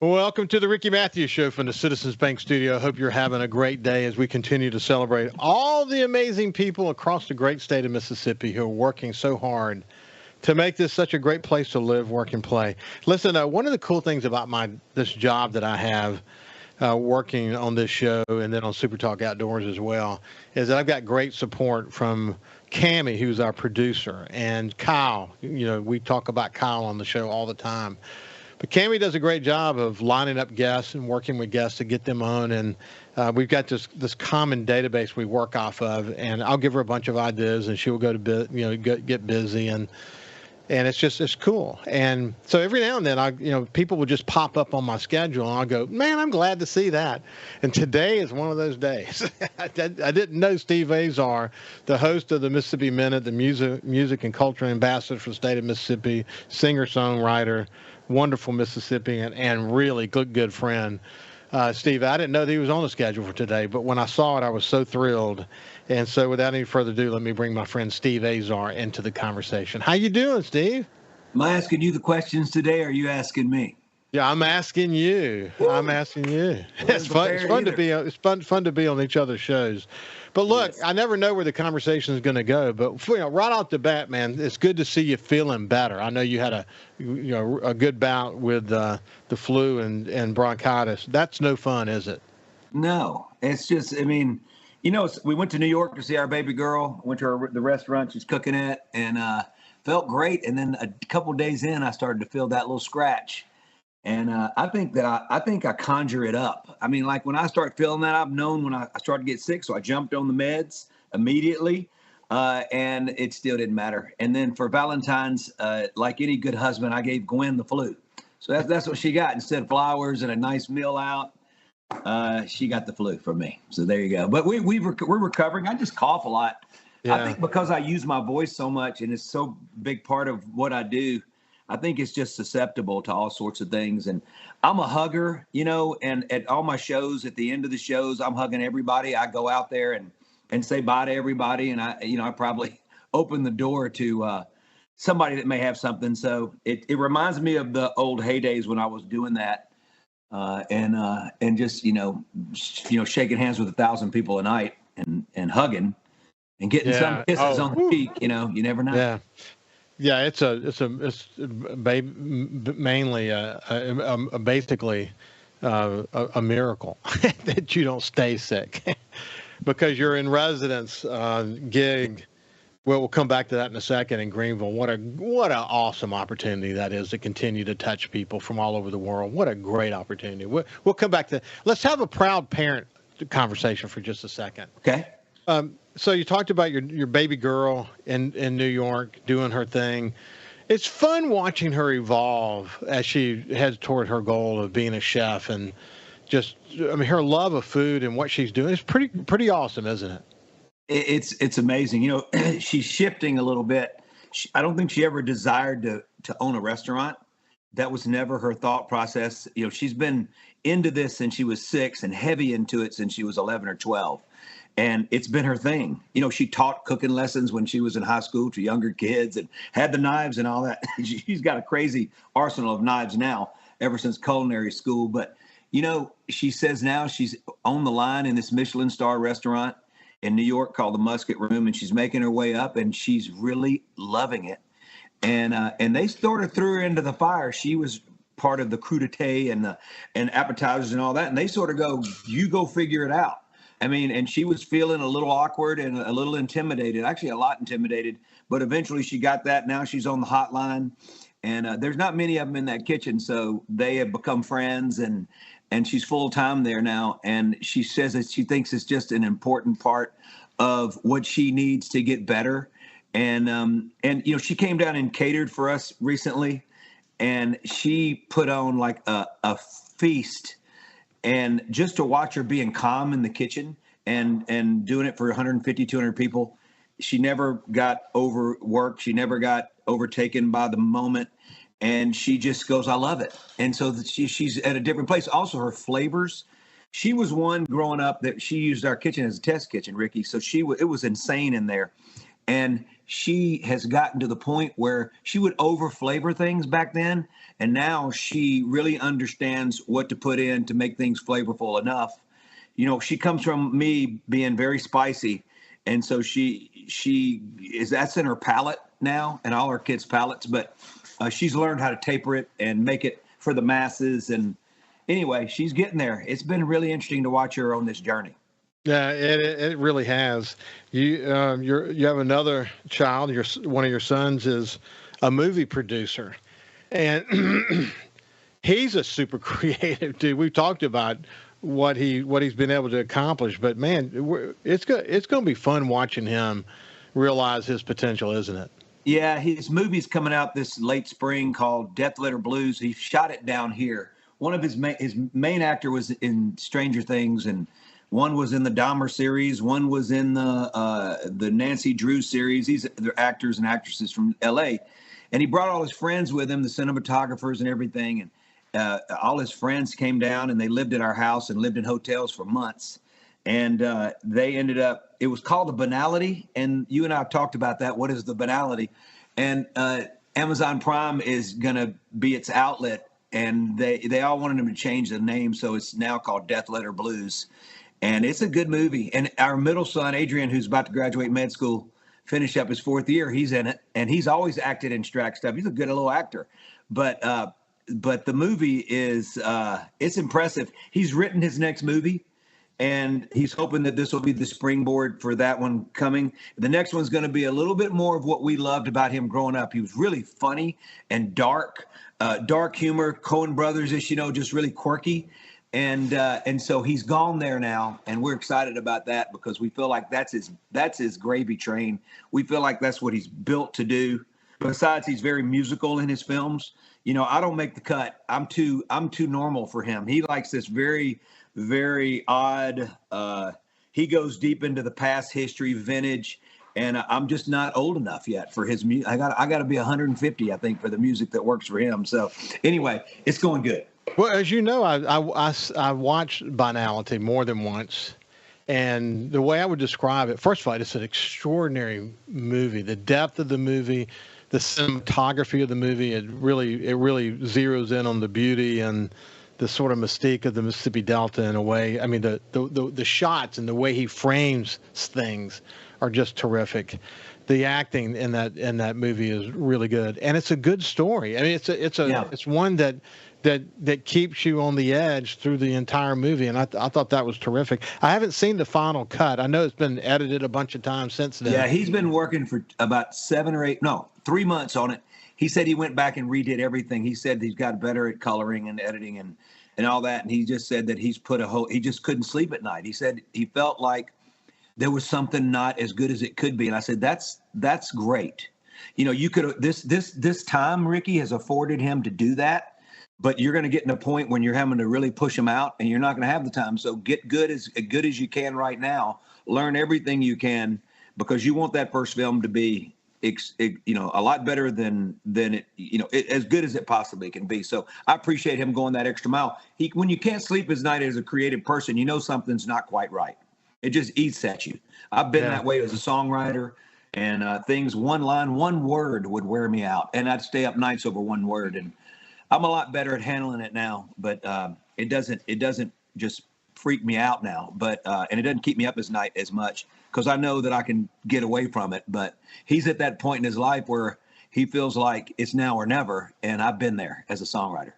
Welcome to the Ricky Mathews Show from the Citizens Bank Studio. I hope you're having a great day as we continue to celebrate all the amazing people across the great state of Mississippi who are working so hard to make this such a great place to live, work, and play. Listen, one of the cool things about this job that I have working on this show and then on SuperTalk Outdoors as well is that I've got great support from Cammie, who's our producer, and Kyle. You know, we talk about Kyle on the show all the time. But Cammie does a great job of lining up guests and working with guests to get them on. And we've got this common database we work off of. And I'll give her a bunch of ideas, and she will go to get busy. And it's cool. And so every now and then, people will just pop up on my schedule, and I'll go, man, I'm glad to see that. And today is one of those days. I didn't know Steve Azar, the host of the Mississippi Minute, the music and culture ambassador for the state of Mississippi, singer-songwriter, wonderful Mississippian, and really good friend. Steve, I didn't know that he was on the schedule for today, but when I saw it, I was so thrilled. And so without any further ado, let me bring my friend Steve Azar into the conversation. How you doing, Steve? Am I asking you the questions today, or are you asking me? Yeah, I'm asking you. Woo. I'm asking you. It's fun. It's fun to be. It's fun to be on each other's shows. But look, yes. I never know where the conversation is going to go. But right off the bat, man, it's good to see you feeling better. I know you had a good bout with the flu and bronchitis. That's no fun, is it? No, it's just. I mean, we went to New York to see our baby girl. Went to the restaurant. She's cooking it, and felt great. And then a couple of days in, I started to feel that little scratch. And I think I conjure it up. I mean, like when I start feeling that, I've known when I started to get sick, so I jumped on the meds immediately, and it still didn't matter. And then for Valentine's, like any good husband, I gave Gwen the flu. So that's what she got. Instead of flowers and a nice meal out, she got the flu from me. So there you go. But we're recovering. I just cough a lot. Yeah. I think because I use my voice so much, and it's so big part of what I do, I think it's just susceptible to all sorts of things. And I'm a hugger, and at all my shows, at the end of the shows, I'm hugging everybody. I go out there and say bye to everybody. And I probably open the door to somebody that may have something. So it reminds me of the old heydays when I was doing that and just, shaking hands with 1,000 people a night and hugging and getting some kisses on the cheek, you never know. Yeah. Yeah, it's mainly basically a miracle that you don't stay sick because you're in residence gig. Well, we'll come back to that in a second in Greenville. What an awesome opportunity that is to continue to touch people from all over the world. What a great opportunity. We'll come back to. Let's have a proud parent conversation for just a second. Okay. So you talked about your baby girl in New York doing her thing. It's fun watching her evolve as she heads toward her goal of being a chef, and her love of food and what she's doing is pretty awesome, isn't it? It's amazing. She's shifting a little bit. I don't think she ever desired to own a restaurant. That was never her thought process. She's been into this since she was 6 and heavy into it since she was 11 or 12. And it's been her thing. She taught cooking lessons when she was in high school to younger kids and had the knives and all that. She's got a crazy arsenal of knives now ever since culinary school. But, she says now she's on the line in this Michelin star restaurant in New York called the Musket Room, and she's making her way up, and she's really loving it. And they sort of threw her into the fire. She was part of the crudité and appetizers and all that. And they sort of go, you go figure it out. I mean, and she was feeling a little awkward and a little intimidated, actually a lot intimidated, but eventually she got that. Now she's on the hotline, and there's not many of them in that kitchen. So they have become friends, and she's full time there now. And she says that she thinks it's just an important part of what she needs to get better. And she came down and catered for us recently, and she put on like a feast. And just to watch her being calm in the kitchen and doing it for 150, 200 people, she never got overworked. She never got overtaken by the moment. And she just goes, I love it. And so she's at a different place. Also, her flavors. She was one growing up that she used our kitchen as a test kitchen, Ricky. So it was insane in there. And she has gotten to the point where she would over flavor things back then. And now she really understands what to put in to make things flavorful enough. She comes from me being very spicy. And so that's in her palate now, and all her kids' palates. But she's learned how to taper it and make it for the masses. And anyway, she's getting there. It's been really interesting to watch her on this journey. Yeah, it really has. You have another child. One of your sons is a movie producer, and he's a super creative dude. We've talked about what he's been able to accomplish, but man, it's going to be fun watching him realize his potential, isn't it? Yeah, his movie's coming out this late spring called Death Letter Blues. He shot it down here. One of his main actor was in Stranger Things, and one was in the Dahmer series. One was in the Nancy Drew series. They're actors and actresses from L.A. And he brought all his friends with him, the cinematographers and everything. And all his friends came down, and they lived at our house and lived in hotels for months. And they ended up, it was called The Banality. And you and I have talked about that. What is The Banality? And Amazon Prime is going to be its outlet. And they all wanted him to change the name. So it's now called Death Letter Blues. And it's a good movie. And our middle son, Adrian, who's about to graduate med school, finish up his 4th year, he's in it. And he's always acted in Strack stuff. He's a good little actor. But the movie is it's impressive. He's written his next movie, and he's hoping that this will be the springboard for that one coming. The next one's going to be a little bit more of what we loved about him growing up. He was really funny and dark humor, Coen Brothers-ish, just really quirky. And so he's gone there now, and we're excited about that because we feel like that's his gravy train. We feel like that's what he's built to do. Besides, he's very musical in his films. I don't make the cut. I'm too normal for him. He likes this very, very odd. He goes deep into the past history, vintage, and I'm just not old enough yet for his music. I got to be 150, I think, for the music that works for him. So anyway, it's going good. Well, as you know, I watched Banality more than once, and the way I would describe it, first of all, it's an extraordinary movie. The depth of the movie, the cinematography of the movie, it really zeroes in on the beauty and the sort of mystique of the Mississippi Delta in a way. I mean, the shots and the way he frames things are just terrific. The acting in that movie is really good, and it's a good story. I mean, it's one that keeps you on the edge through the entire movie, and I thought that was terrific. I haven't seen the final cut. I know it's been edited a bunch of times since then. Yeah, he's been working for about 3 months on it. He said he went back and redid everything. He said he's got better at coloring and editing and all that, and he just said that he just couldn't sleep at night. He said he felt like there was something not as good as it could be, and I said that's great. You could this time Ricky has afforded him to do that. But you're going to get in a point when you're having to really push them out, and you're not going to have the time. So get good as you can right now. Learn everything you can, because you want that first film to be, a lot better than it, as good as it possibly can be. So I appreciate him going that extra mile. When you can't sleep at night as a creative person, something's not quite right. It just eats at you. I've been that way as a songwriter, and things, one line, one word would wear me out, and I'd stay up nights over one word. And I'm a lot better at handling it now, but it doesn't just freak me out now. But and it doesn't keep me up as night as much, because I know that I can get away from it. But he's at that point in his life where he feels like it's now or never, and I've been there as a songwriter.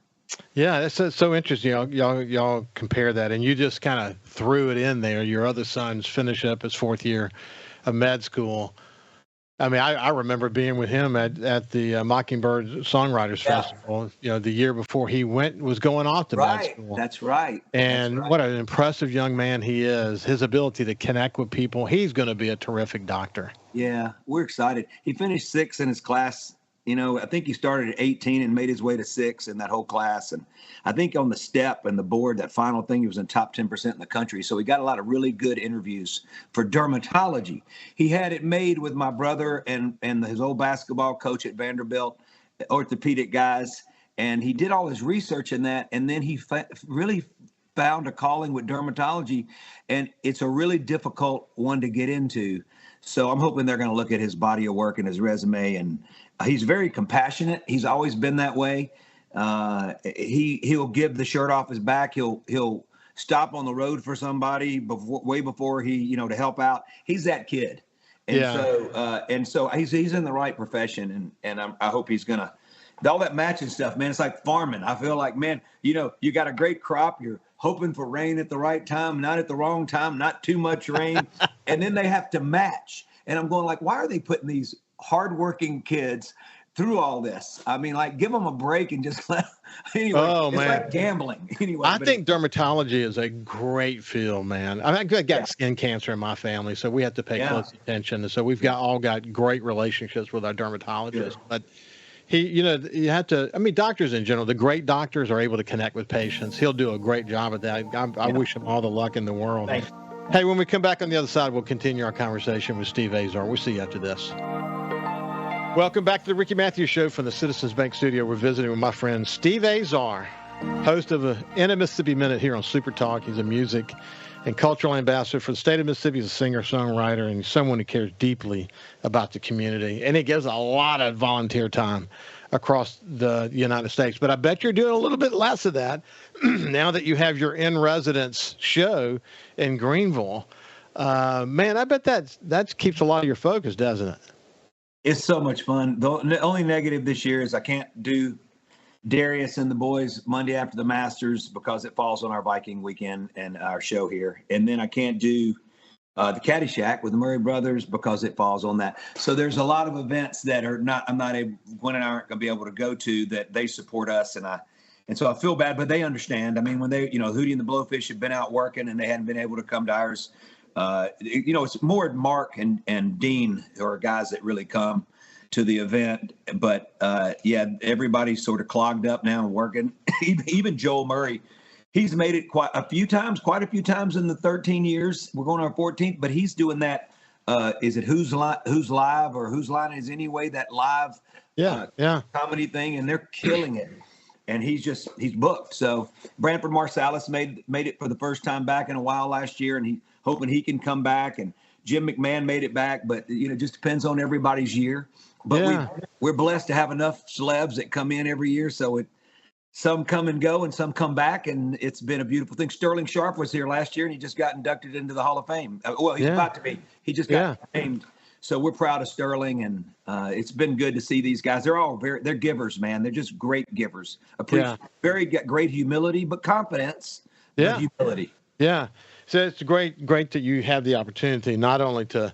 Yeah, that's so interesting. Y'all compare that, and you just kind of threw it in there. Your other son's finish up his 4th year of med school. I mean, I remember being with him at the Mockingbird Songwriters Festival, the year before he was going off to med school. That's right. And what an impressive young man he is. His ability to connect with people. He's going to be a terrific doctor. Yeah, we're excited. He finished 6th in his class. I think he started at 18 and made his way to 6 in that whole class. And I think on the step and the board, that final thing, he was in top 10% in the country. So he got a lot of really good interviews for dermatology. He had it made with my brother and his old basketball coach at Vanderbilt, orthopedic guys. And he did all his research in that. And then he really found a calling with dermatology. And it's a really difficult one to get into. So I'm hoping they're going to look at his body of work and his resume, and he's very compassionate. He's always been that way. He'll give the shirt off his back. He'll stop on the road for somebody way before to help out. He's that kid. And so he's in the right profession, and I hope he's gonna all that matching stuff, man. It's like farming. I feel like, man, you got a great crop. You're hoping for rain at the right time, not at the wrong time, not too much rain, and then they have to match. And I'm going like, why are they putting these hardworking kids through all this? I mean, like, give them a break and just let. Anyway, it's like gambling. Anyway, I think dermatology is a great field, man. I got skin cancer in my family, so we have to pay close attention. And so we've all got great relationships with our dermatologists. Yeah. But you have to. I mean, doctors in general, the great doctors are able to connect with patients. He'll do a great job at that. I wish him all the luck in the world. Thanks. Hey, when we come back on the other side, we'll continue our conversation with Steve Azar. We'll see you after this. Welcome back to the Ricky Mathews Show from the Citizens Bank Studio. We're visiting with my friend Steve Azar, host of In a Mississippi Minute here on SuperTalk. He's a music and cultural ambassador for the state of Mississippi. He's a singer-songwriter, and he's someone who cares deeply about the community. And he gives a lot of volunteer time across the United States. But I bet you're doing a little bit less of that now that you have your in-residence show in Greenville. Man, I bet that keeps a lot of your focus, doesn't it? It's so much fun. The only negative this year is I can't do Darius and the boys Monday after the Masters because it falls on our Viking weekend and our show here. And then I can't do the Caddyshack with the Murray brothers because it falls on that. So there's a lot of events that Gwen and I aren't going to be able to go to that they support us. And so I feel bad, but they understand. I mean, when they, Hootie and the Blowfish have been out working and they hadn't been able to come to ours, it's more Mark and Dean who are guys that really come to the event. But everybody's sort of clogged up now and working. Even Joel Murray, he's made it quite a few times in the 13 years. We're going on our 14th, but he's doing that. Is it Who's Live or Whose Line Is Anyway? That live comedy thing, and they're killing it. And he's booked. So Branford Marsalis made it for the first time back in a while last year, and he hoping he can come back. And Jim McMahon made it back, but it just depends on everybody's year. But we're blessed to have enough celebs that come in every year. So some come and go and some come back, and it's been a beautiful thing. Sterling Sharp was here last year, and he just got inducted into the Hall of Fame. He's about to be. He just got named. So we're proud of Sterling, and it's been good to see these guys. They're all they're givers, man. They're just great givers. Very great humility, but confidence, but humility. Yeah. So it's great that you have the opportunity not only to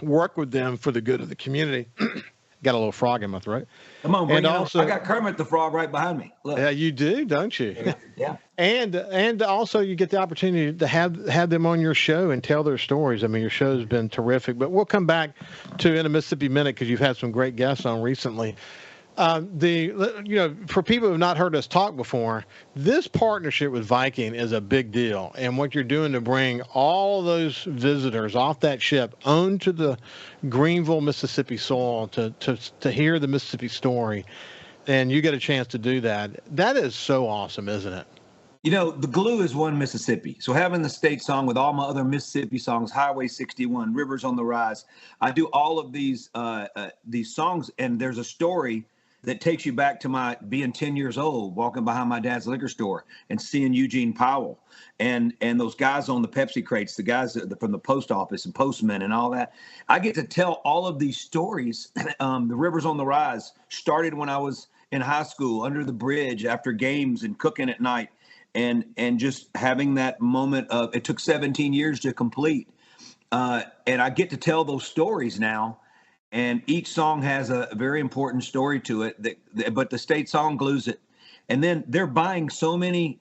work with them for the good of the community. Got a little frog in my throat. Come on, bring it on. I got Kermit the Frog right behind me. Look. Yeah, you do, don't you? Yeah. And also you get the opportunity to have them on your show and tell their stories. I mean, your show's been terrific. But we'll come back to In a Mississippi Minute because you've had some great guests on recently. For people who have not heard us talk before, this partnership with Viking is a big deal. And what you're doing to bring all those visitors off that ship onto the Greenville, Mississippi soil to hear the Mississippi story, and you get a chance to do that. That is so awesome, isn't it? The glue is one Mississippi. So having the state song with all my other Mississippi songs, Highway 61, Rivers on the Rise, I do all of these songs, and there's a story that takes you back to my being 10 years old, walking behind my dad's liquor store and seeing Eugene Powell and those guys on the Pepsi crates, the guys from the post office and postmen and all that. I get to tell all of these stories. The Rivers on the Rise started when I was in high school, under the bridge after games and cooking at night, and just having that moment of, it took 17 years to complete. And I get to tell those stories now. And each song has a very important story to it, but the state song glues it. And then they're buying so many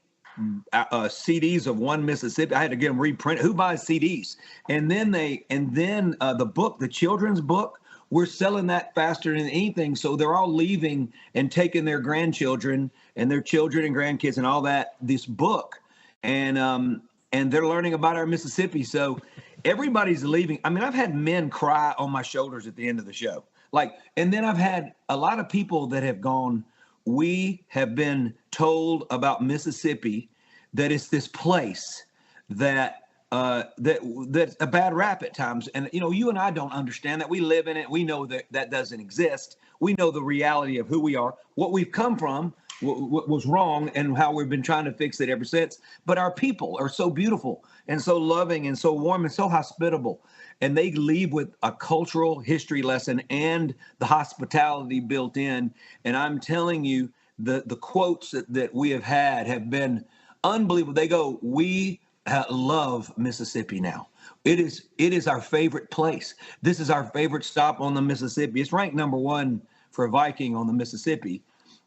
CDs of One Mississippi. I had to get them reprinted. Who buys CDs? And then the book, the children's book, we're selling that faster than anything. So they're all leaving and taking their grandchildren and their children and grandkids and all that, this book. And they're learning about our Mississippi. So everybody's leaving. I mean, I've had men cry on my shoulders at the end of the show. And then I've had a lot of people that have gone, we have been told about Mississippi that it's this place that that's a bad rap at times. And you and I don't understand that. We live in it. We know that that doesn't exist. We know the reality of who we are, what we've come from, what was wrong, and how we've been trying to fix it ever since. But our people are so beautiful and so loving and so warm and so hospitable. And they leave with a cultural history lesson and the hospitality built in. And I'm telling you, the quotes that we have been unbelievable. They go, we love Mississippi now. It is our favorite place. This is our favorite stop on the Mississippi. It's ranked number one for Viking on the Mississippi.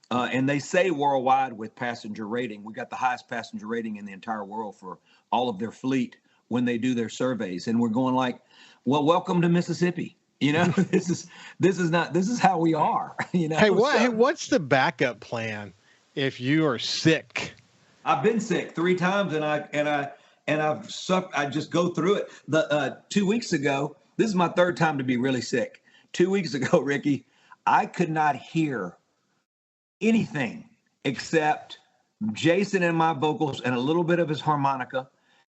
And they say worldwide with passenger rating. We got the highest passenger rating in the entire world for all of their fleet when they do their surveys. And we're going like, well, welcome to Mississippi. This is how we are. Hey, what's the backup plan if you are sick? I've been sick 3 times, and I've sucked. I just go through it. The 2 weeks ago, this is my 3rd time to be really sick. 2 weeks ago, Ricky, I could not hear anything except Jason and my vocals and a little bit of his harmonica.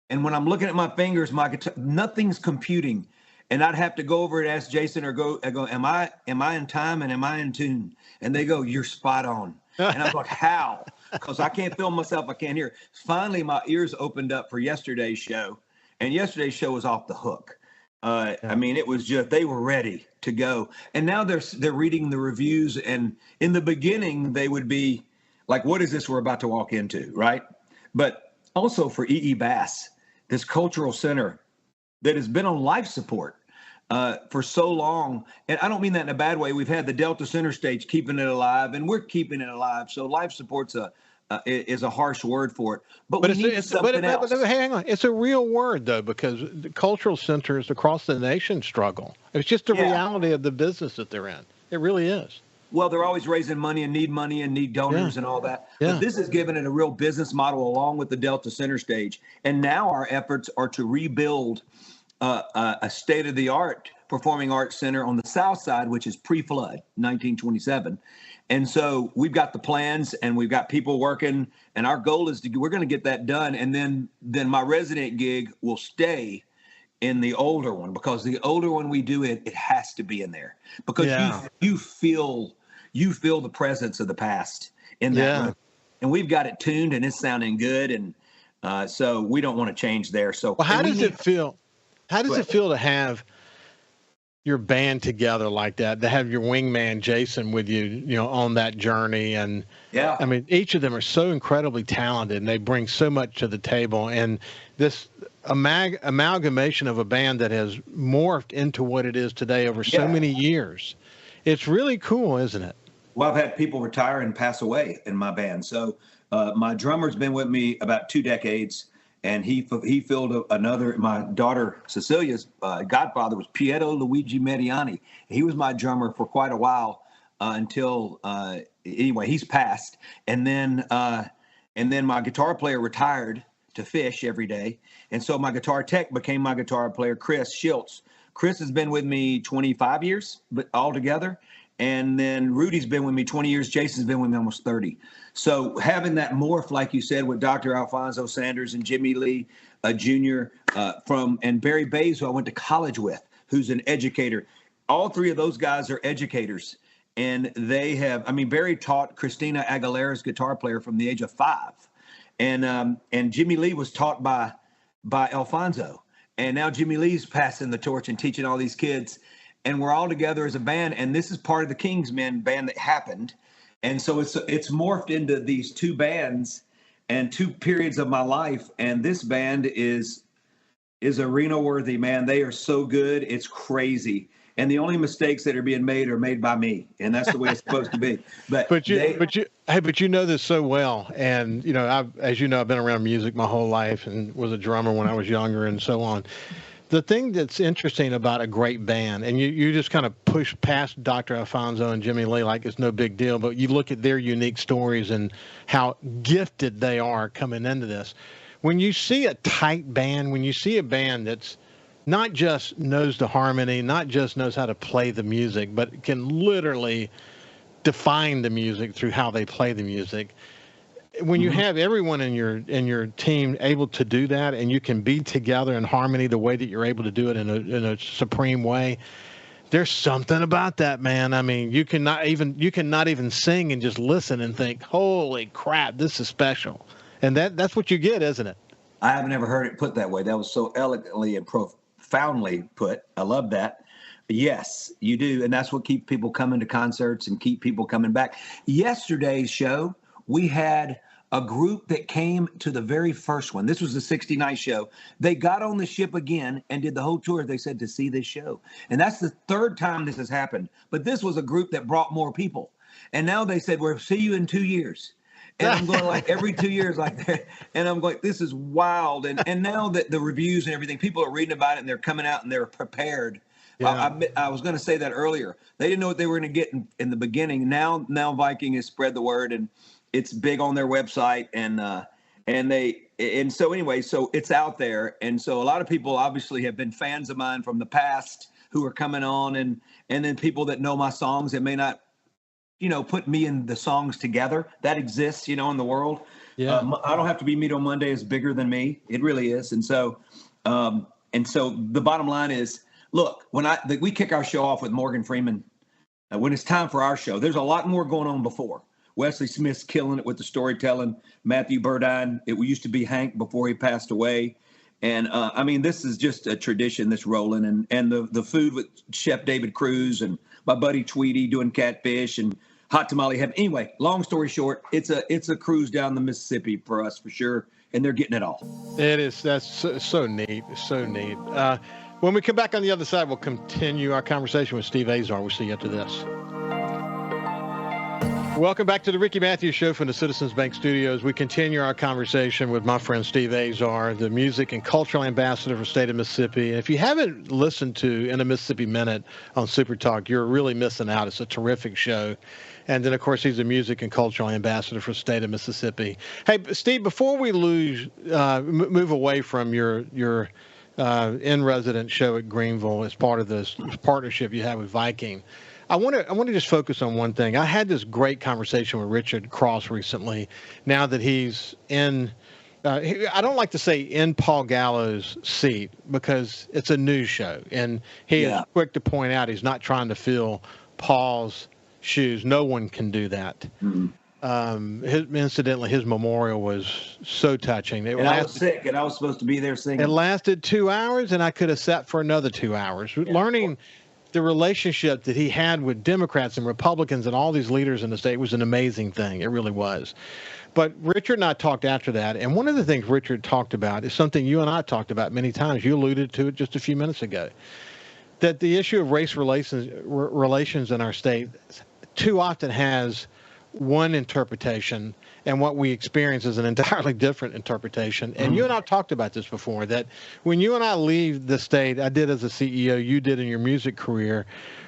And when I'm looking at my fingers, my guitar, nothing's computing. And I'd have to go over and ask Jason I go, am I in time and am I in tune? And they go, you're spot on. And I'm like, how? Because I can't feel myself. I can't hear. Finally, my ears opened up for yesterday's show. And yesterday's show was off the hook. I mean, it was just, they were ready to go. And now they're reading the reviews. And in the beginning, they would be like, what is this we're about to walk into, right? But also for E.E. Bass, this cultural center that has been on life support for so long. And I don't mean that in a bad way. We've had the Delta Center stage keeping it alive, and we're keeping it alive. So life support's is a harsh word for it. But we need something else. But hang on. It's a real word, though, because the cultural centers across the nation struggle. It's just the reality of the business that they're in. It really is. Well, they're always raising money and need donors and all that. Yeah. But this has given it a real business model along with the Delta Center stage. And now our efforts are to rebuild a state-of-the-art performing arts center on the south side, which is pre-flood, 1927. And so we've got the plans and we've got people working. And our goal is we're going to get that done. And then my resident gig will stay in the older one, because the older one we do it has to be in there, because you feel the presence of the past in that room. And we've got it tuned and it's sounding good. And so we don't want to change there. So how does it feel? How does it feel to have your band together like that, to have your wingman Jason with you, on that journey? And I mean, each of them are so incredibly talented and they bring so much to the table. And this amalgamation of a band that has morphed into what it is today over so many years. It's really cool, isn't it? Well, I've had people retire and pass away in my band. So my drummer's been with me about 2 decades. And he filled another. My daughter Cecilia's godfather was Pietro Luigi Mediani. He was my drummer for quite a while until anyway he's passed. And then my guitar player retired to fish every day, and so my guitar tech became my guitar player, Chris Schultz. Chris has been with me 25 years, but altogether. And then Rudy's been with me 20 years. Jason's been with me almost 30. So having that morph, like you said, with Dr. Alfonso Sanders and Jimmy Lee Jr. And Barry Bays, who I went to college with, who's an educator. All 3 of those guys are educators. And they have, Barry taught Christina Aguilera's guitar player from the age of 5. And Jimmy Lee was taught by Alfonso. And now Jimmy Lee's passing the torch and teaching all these kids. And we're all together as a band, and this is part of the Kingsmen band that happened. And so it's morphed into these 2 bands and 2 periods of my life. And this band is arena worthy, man. They are so good. It's crazy. And the only mistakes that are being made are made by me. And that's the way it's supposed to be. But you know this so well. And, as you know, I've been around music my whole life and was a drummer when I was younger and so on. The thing that's interesting about a great band, and you just kind of push past Dr. Alfonso and Jimmy Lee like it's no big deal, but you look at their unique stories and how gifted they are coming into this. When you see a tight band, when you see a band that's not just knows the harmony, not just knows how to play the music, but can literally define the music through how they play the music, when you have everyone in your team able to do that, and you can be together in harmony the way that you're able to do it in a supreme way, there's something about that, man. I mean, you cannot even sing and just listen and think, holy crap, this is special. And that's what you get, isn't it? I haven't ever heard it put that way. That was so elegantly and profoundly put. I love that. Yes, you do. And that's what keeps people coming to concerts and keep people coming back. Yesterday's show, we had a group that came to the very first one. This was the 69 show. They got on the ship again and did the whole tour, they said, to see this show. And that's the third time this has happened. But this was a group that brought more people. And now they said, we'll see you in 2 years. And I'm going like every 2 years like that. And I'm going, this is wild. And now that the reviews and everything, people are reading about it and they're coming out and they're prepared. Yeah. I was going to say that earlier. They didn't know what they were going to get in the beginning. Now Viking has spread the word and it's big on their website. And so it's out there. And so a lot of people obviously have been fans of mine from the past who are coming on and then people that know my songs that may not, put me in the songs together. That exists, in the world. Yeah. I Don't Have to Be Meat on Monday is bigger than me. It really is. And so the bottom line is, look, when we kick our show off with Morgan Freeman, when it's time for our show, there's a lot more going on before. Wesley Smith's killing it with the storytelling. Matthew Burdine, it used to be Hank before he passed away. And this is just a tradition that's rolling. And the food with Chef David Cruz and my buddy Tweety doing catfish and hot tamale heaven. Anyway, long story short, it's a cruise down the Mississippi for us for sure, and they're getting it all. It is. That's so neat. So neat. When we come back on the other side, we'll continue our conversation with Steve Azar. We'll see you after this. Welcome back to the Ricky Mathews Show from the Citizens Bank Studios. We continue our conversation with my friend Steve Azar, the music and cultural ambassador for the state of Mississippi. And if you haven't listened to In a Mississippi Minute on SuperTalk, you're really missing out. It's a terrific show. And then, of course, he's a music and cultural ambassador for the state of Mississippi. Hey, Steve, before we move away from your in-resident show at Greenville as part of this partnership you have with Viking, I want to just focus on one thing. I had this great conversation with Richard Cross recently. Now that he's in, I don't like to say in Paul Gallo's seat because it's a news show, and he is quick to point out he's not trying to fill Paul's shoes. No one can do that. Mm-hmm. Incidentally, his memorial was so touching. I was sick, and I was supposed to be there singing. It lasted 2 hours, and I could have sat for another 2 hours learning. The relationship that he had with Democrats and Republicans and all these leaders in the state was an amazing thing. It really was. But Richard and I talked after that, and one of the things Richard talked about is something you and I talked about many times. You alluded to it just a few minutes ago, that the issue of race relations in our state too often has one interpretation, and what we experience is an entirely different interpretation. And you and I have talked about this before, that when you and I leave the state, I did as a CEO, you did in your music career,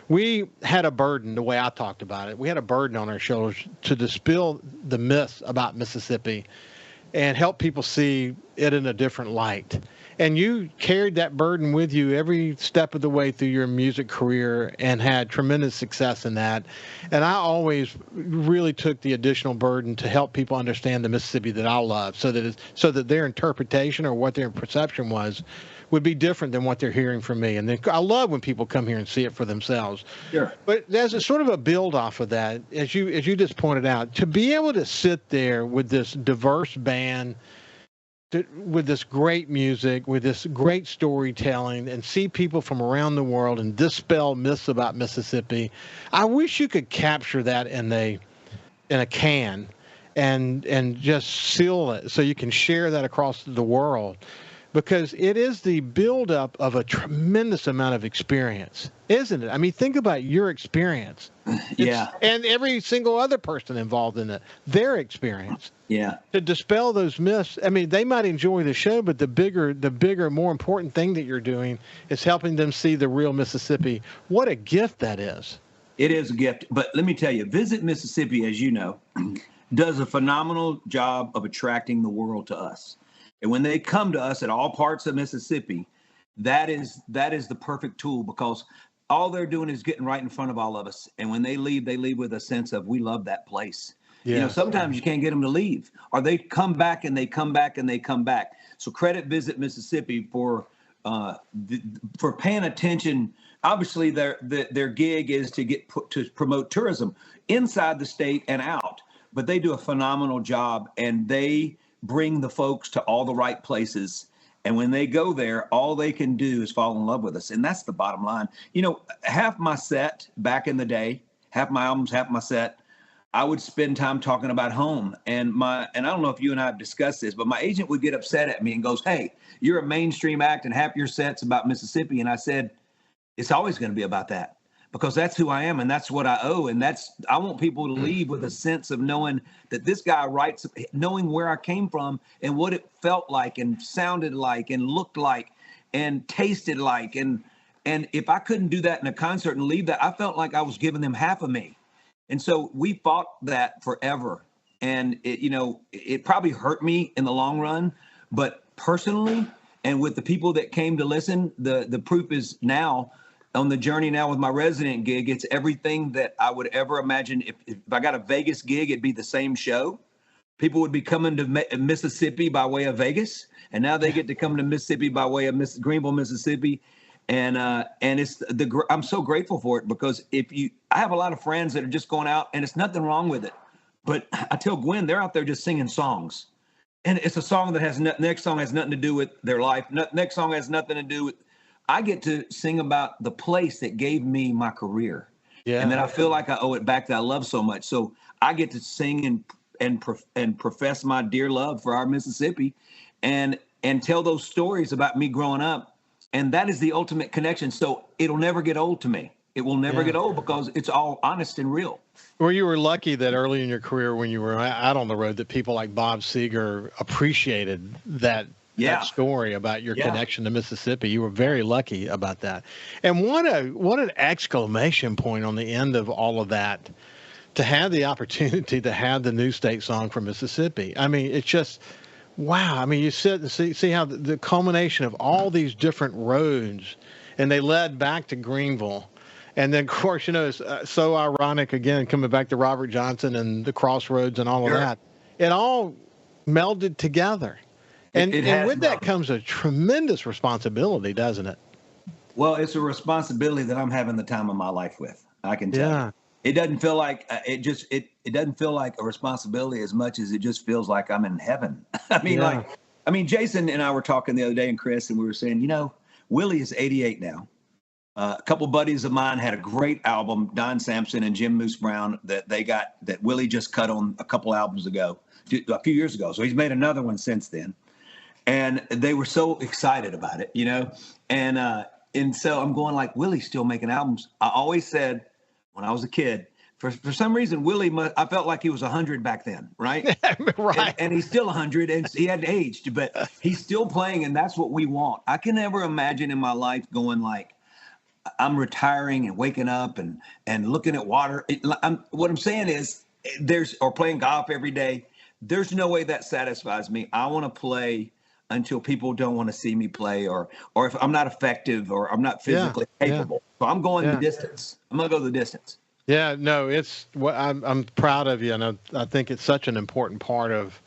we had a burden, the way I talked about it. We had a burden on our shoulders to dispel the myths about Mississippi and help people see it in a different light. And you carried that burden with you every step of the way through your music career and had tremendous success in that. And I always really took the additional burden to help people understand the Mississippi that I love, so that their interpretation or what their perception was would be different than what they're hearing from me. And then I love when people come here and see it for themselves. Sure. But there's a sort of a build off of that, as you just pointed out, to be able to sit there with this diverse band, with this great music, with this great storytelling, and see people from around the world and dispel myths about Mississippi. I wish you could capture that in a can and just seal it so you can share that across the world, because it is the buildup of a tremendous amount of experience, isn't it? I mean, think about your experience. And every single other person involved in it, their experience. Yeah. To dispel those myths. I mean, they might enjoy the show, but the bigger, more important thing that you're doing is helping them see the real Mississippi. What a gift that is. It is a gift. But let me tell you, Visit Mississippi, as you know, does a phenomenal job of attracting the world to us. And when they come to us at all parts of Mississippi, that is the perfect tool, because all they're doing is getting right in front of all of us. And when they leave with a sense of, we love that place. Yeah. Sometimes you can't get them to leave, or they come back and they come back and they come back. So credit Visit Mississippi for paying attention. Obviously, their gig is to promote tourism inside the state and out, but they do a phenomenal job, and they bring the folks to all the right places. And when they go there, all they can do is fall in love with us, and that's the bottom line. Half my set back in the day, half my albums, half my set, I would spend time talking about home. And I don't know if you and I have discussed this, but my agent would get upset at me and goes, "Hey, you're a mainstream act and half your set's about Mississippi." And I said, it's always going to be about that, because that's who I am and that's what I owe. And I want people to leave with a sense of knowing that this guy writes, knowing where I came from and what it felt like and sounded like and looked like and tasted like. And if I couldn't do that in a concert and leave that, I felt like I was giving them half of me. And so we fought that forever. And it probably hurt me in the long run, but personally, and with the people that came to listen, the proof is now on the journey now with my resident gig. It's everything that I would ever imagine. If I got a Vegas gig, it'd be the same show. People would be coming to Mississippi by way of Vegas, and now they get to come to Mississippi by way of Greenville, Mississippi. And I'm so grateful for it, because I have a lot of friends that are just going out, and it's nothing wrong with it. But I tell Gwen, they're out there just singing songs, and it's a song that next song has nothing to do with their life. Next song has nothing to do with. I get to sing about the place that gave me my career, and that I feel like I owe it back, that I love so much. So I get to sing and profess my dear love for our Mississippi, and tell those stories about me growing up. And that is the ultimate connection. So it'll never get old to me. It will never get old, because it's all honest and real. Well, you were lucky that early in your career, when you were out on the road, that people like Bob Seger appreciated that story about your connection to Mississippi. You were very lucky about that. And what an exclamation point on the end of all of that, to have the opportunity to have the new state song from Mississippi. I mean, it's just... wow. I mean, you sit and see how the culmination of all these different roads, and they led back to Greenville. And then, of course, it's so ironic, again, coming back to Robert Johnson and the crossroads and all of that. It all melded together. And with that comes a tremendous responsibility, doesn't it? Well, it's a responsibility that I'm having the time of my life with. I can tell you. It doesn't feel like it doesn't feel like a responsibility as much as it just feels like I'm in heaven. I mean, Jason and I were talking the other day, and Chris, and we were saying, Willie is 88 now. A couple buddies of mine had a great album, Don Sampson and Jim Moose Brown, that Willie just cut on a couple albums ago, a few years ago. So he's made another one since then. And they were so excited about it, and so I'm going like, Willie's still making albums. I always said, when I was a kid, for some reason, Willie, I felt like he was 100 back then, right? Right. And he's still 100, and he hadn't aged, but he's still playing, and that's what we want. I can never imagine in my life going like, I'm retiring and waking up and looking at water. What I'm saying is, or playing golf every day. There's no way that satisfies me. I want to play until people don't want to see me play, or if I'm not effective, or I'm not physically capable. So I'm going the distance. I'm going to go the distance. Yeah, no, I'm proud of you. And I think it's such an important part of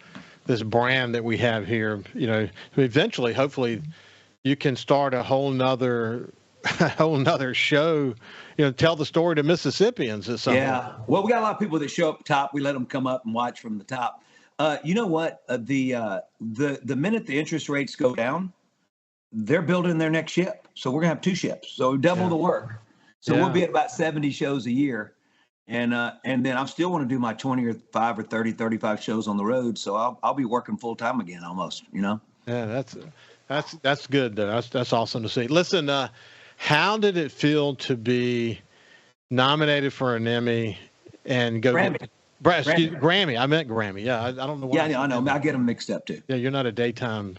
this brand that we have here. Eventually, hopefully you can start a whole nother show, tell the story to Mississippians or something. Yeah. Well, we got a lot of people that show up top. We let them come up and watch from the top. You know what? The minute the interest rates go down, they're building their next ship. So we're gonna have 2 ships. So double the work. So we'll be at about 70 shows a year, and then I still want to do my 25 or 30, 35 shows on the road. So I'll be working full time again, almost. Yeah, that's good though. That's awesome to see. Listen, how did it feel to be nominated for an Emmy and go? Grammy. I meant Grammy. Yeah, I don't know why. Yeah, I know. I get them mixed up too. Yeah, you're not a daytime,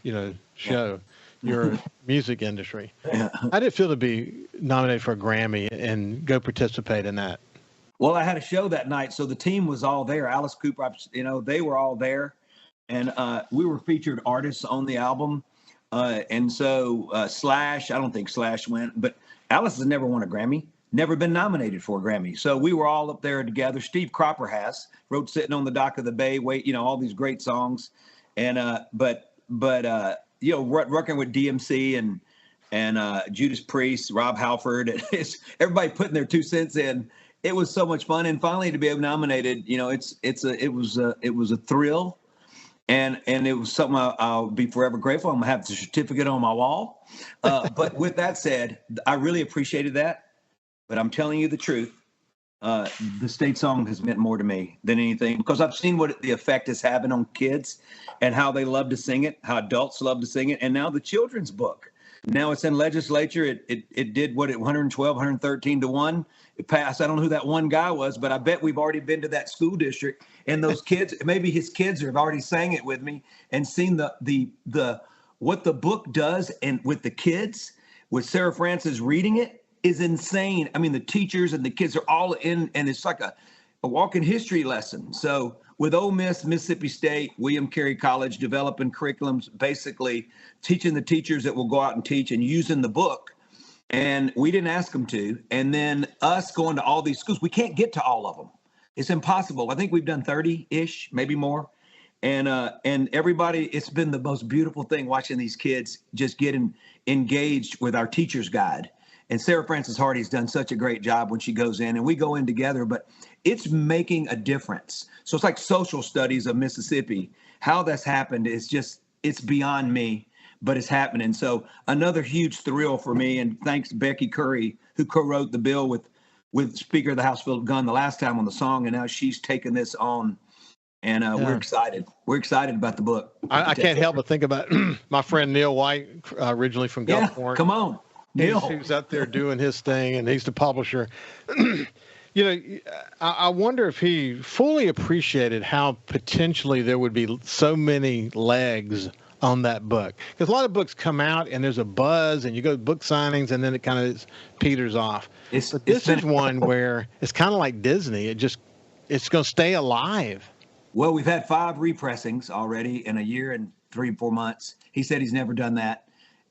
show. You're a music industry. Yeah. How did it feel to be nominated for a Grammy and go participate in that? Well, I had a show that night, so the team was all there. Alice Cooper, they were all there, and we were featured artists on the album. And so Slash, I don't think Slash went, but Alice has never won a Grammy. never been nominated for a Grammy. So we were all up there together. Steve Cropper wrote Sitting on the Dock of the Bay, all these great songs. And but working with DMC and Judas Priest, Rob Halford, and everybody putting their 2 cents in. It was so much fun, and finally to be nominated, it was a thrill, and it was something I'll be forever grateful. I'm gonna have the certificate on my wall. But with that said, I really appreciated that. But I'm telling you the truth, the state song has meant more to me than anything, because I've seen what the effect is having on kids and how they love to sing it, how adults love to sing it, and now the children's book. Now it's in legislature. It did 112, 113 to 1. It passed. I don't know who that one guy was, but I bet we've already been to that school district, and those kids, maybe his kids have already sang it with me and seen the what the book does, and with the kids, with Sarah Francis reading it is insane. I mean, the teachers and the kids are all in, and it's like a walking history lesson. So with Ole Miss, Mississippi State, William Carey College, developing curriculums, basically teaching the teachers that will go out and teach and using the book. And we didn't ask them to. And then us going to all these schools, we can't get to all of them. It's impossible. I think we've done 30-ish, maybe more. And everybody, it's been the most beautiful thing watching these kids just getting engaged with our teacher's guide. And Sarah Francis Hardy's done such a great job when she goes in, and we go in together, but it's making a difference. So it's like social studies of Mississippi. How that's happened is just, it's beyond me, but it's happening. So another huge thrill for me, and thanks to Becky Curry, who co-wrote the bill with Speaker of the House Philip Gunn the last time on the song, and now she's taken this on. And we're excited. We're excited about the book. I can't help but think about my friend Neil White, originally from Gulfport. Come on. He's out there doing his thing, and he's the publisher. I wonder if he fully appreciated how potentially there would be so many legs on that book. Because a lot of books come out, and there's a buzz, and you go to book signings, and then it kind of peters off. But this is one where it's kind of like Disney. It's going to stay alive. Well, we've had 5 repressings already in a year and 3 or 4 months. He said he's never done that.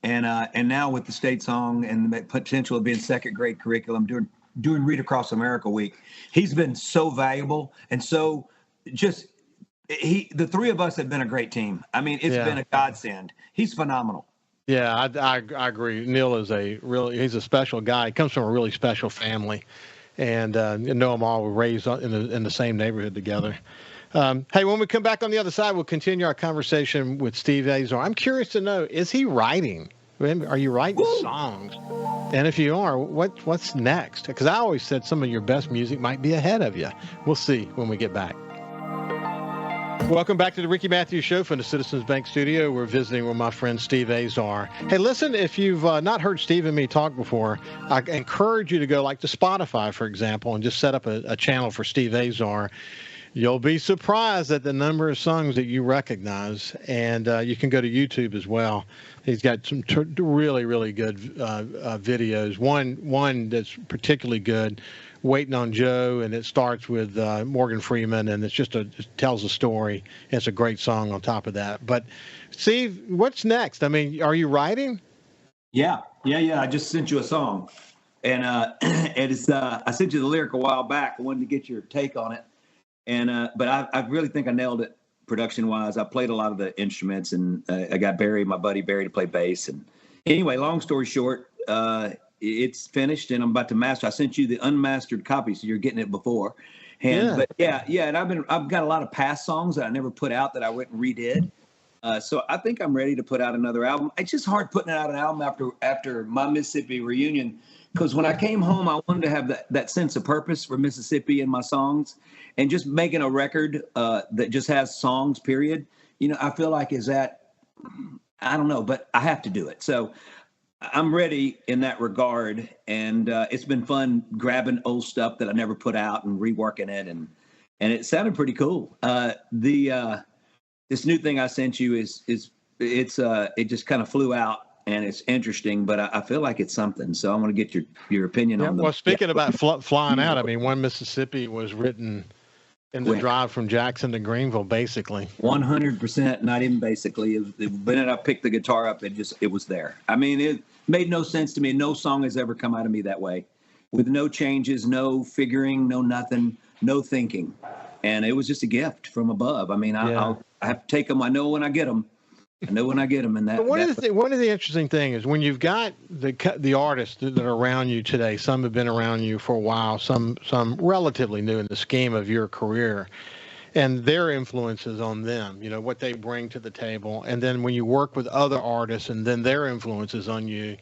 And now with the state song and the potential of being second grade curriculum, doing Read Across America Week, he's been so valuable, and so just the 3 of us have been a great team. I mean, it's been a godsend. He's phenomenal. Yeah, I agree. Neil is he's a special guy. He comes from a really special family, and know them all. We're raised in the same neighborhood together. Hey, when we come back on the other side, we'll continue our conversation with Steve Azar. I'm curious to know, is he writing? Are you writing songs? And if you are, what's next? Because I always said some of your best music might be ahead of you. We'll see when we get back. Welcome back to the Ricky Mathews Show from the Citizens Bank Studio. We're visiting with my friend Steve Azar. Hey, listen, if you've not heard Steve and me talk before, I encourage you to go to Spotify, for example, and just set up a channel for Steve Azar. You'll be surprised at the number of songs that you recognize, and you can go to YouTube as well. He's got some really, really good videos. One that's particularly good, Waiting on Joe, and it starts with Morgan Freeman, and it tells a story. And it's a great song on top of that. But Steve, what's next? I mean, are you writing? Yeah. I just sent you a song, and it's I sent you the lyric a while back. I wanted to get your take on it. And but I really think I nailed it production-wise. I played a lot of the instruments, and I got my buddy Barry, to play bass. And anyway, long story short, it's finished, and I'm about to master. I sent you the unmastered copy, so you're getting it before. But and I've got a lot of past songs that I never put out that I went and redid. So I think I'm ready to put out another album. It's just hard putting out an album after my Mississippi reunion, because when I came home, I wanted to have that sense of purpose for Mississippi in my songs, and just making a record that just has songs, period. I feel like I don't know, but I have to do it. So I'm ready in that regard, and it's been fun grabbing old stuff that I never put out and reworking it, and it sounded pretty cool. This new thing I sent you it just kind of flew out, and it's interesting, but I feel like it's something. So I want to get your opinion on them. Well, speaking about flying out, I mean, One Mississippi was written in the drive from Jackson to Greenville, basically. 100%, not even basically. When I picked the guitar up, it was there. I mean, it made no sense to me. No song has ever come out of me that way. with no changes, no figuring, no nothing, no thinking. And it was just a gift from above. I mean, I have to take them. I know when I get them. I know when I get them. And that. But one of the interesting things is when you've got the artists that are around you today. Some have been around you for a while. Some relatively new in the scheme of your career, and their influences on them. You know what they bring to the table, and then when you work with other artists, and then their influences on you.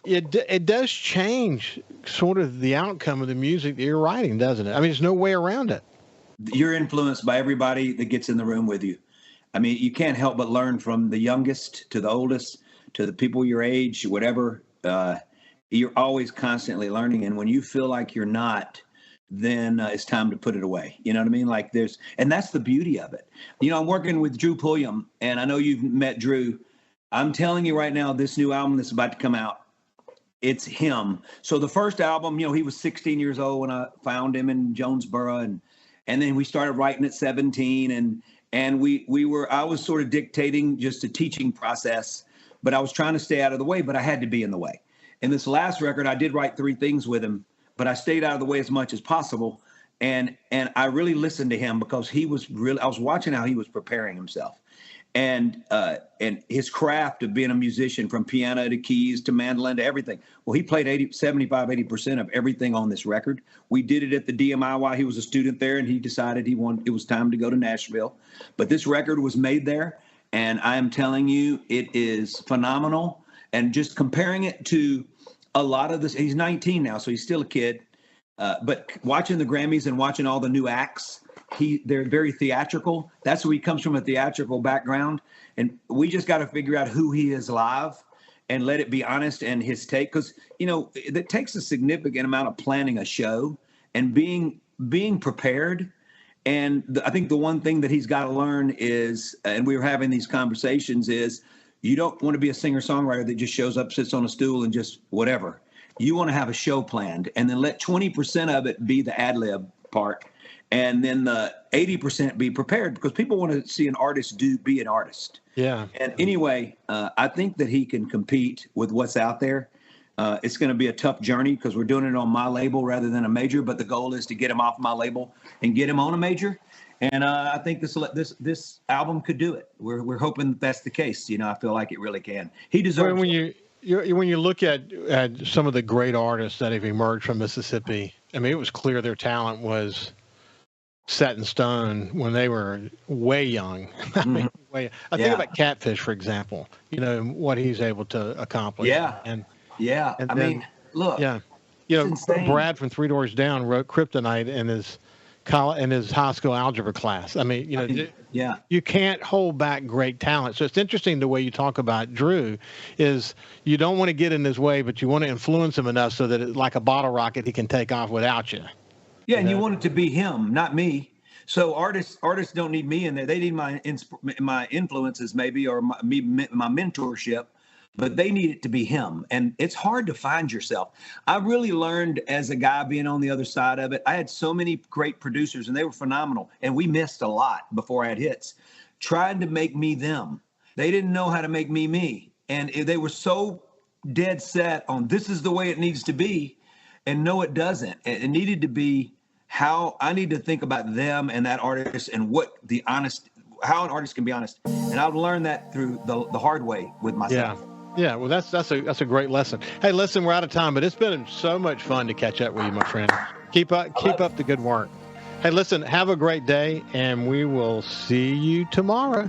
It does change sort of the outcome of the music that you're writing, doesn't it? I mean, there's no way around it. You're influenced by everybody that gets in the room with you. I mean, you can't help but learn from the youngest to the oldest to the people your age, whatever. You're always constantly learning. And when you feel like you're not, then it's time to put it away. You know what I mean? Like and that's the beauty of it. You know, I'm working with Drew Pulliam, and I know you've met Drew. I'm telling you right now, this new album that's about to come out, it's him. So the first album, you know, he was 16 years old when I found him in Jonesboro, and then we started writing at 17, and I was sort of dictating just a teaching process, but I was trying to stay out of the way, but I had to be in the way. And this last record, I did write 3 things with him, but I stayed out of the way as much as possible, and I really listened to him because I was watching how he was preparing himself. And his craft of being a musician, from piano to keys to mandolin to everything. Well, he played 80% of everything on this record. We did it at the DMI while he was a student there, and he decided it was time to go to Nashville. But this record was made there, and I am telling you, it is phenomenal. And just comparing it to a lot of this, he's 19 now, so he's still a kid. But watching the Grammys and watching all the new acts, they're very theatrical. That's where he comes from, a theatrical background. And we just got to figure out who he is live and let it be honest and his take. Because, you know, it takes a significant amount of planning a show and being prepared. And I think the one thing that he's got to learn is, and we were having these conversations, is you don't want to be a singer-songwriter that just shows up, sits on a stool, and just whatever. You want to have a show planned, and then let 20% of it be the ad-lib part. And then the 80% be prepared, because people want to see an artist be an artist. Yeah. And anyway, I think that he can compete with what's out there. It's going to be a tough journey because we're doing it on my label rather than a major. But the goal is to get him off my label and get him on a major. And I think this album could do it. We're hoping that's the case. You know, I feel like it really can. He deserves. When you look at some of the great artists that have emerged from Mississippi, I mean, it was clear their talent was set in stone when they were way young. I mean, I think about Catfish, for example. You know what he's able to accomplish. Yeah, and I mean, look. Yeah, you know, insane. Brad from Three Doors Down wrote Kryptonite in his high school algebra class. I mean, you know, you can't hold back great talent. So it's interesting the way you talk about Drew. Is you don't want to get in his way, but you want to influence him enough so that, like a bottle rocket, he can take off without you. Yeah, and you want it to be him, not me. So artists don't need me in there. They need my influences maybe, or my mentorship, but they need it to be him. And it's hard to find yourself. I really learned as a guy being on the other side of it. I had so many great producers, and they were phenomenal. And we missed a lot before I had hits, trying to make me them. They didn't know how to make me me. And they were so dead set on this is the way it needs to be. And no, it doesn't. It needed to be how I need to think about them and that artist, and how an artist can be honest. And I've learned that through the hard way with myself. Yeah. Well, that's a great lesson. Hey, listen, we're out of time, but it's been so much fun to catch up with you, my friend. Keep up the good work. Hey, listen, have a great day, and we will see you tomorrow.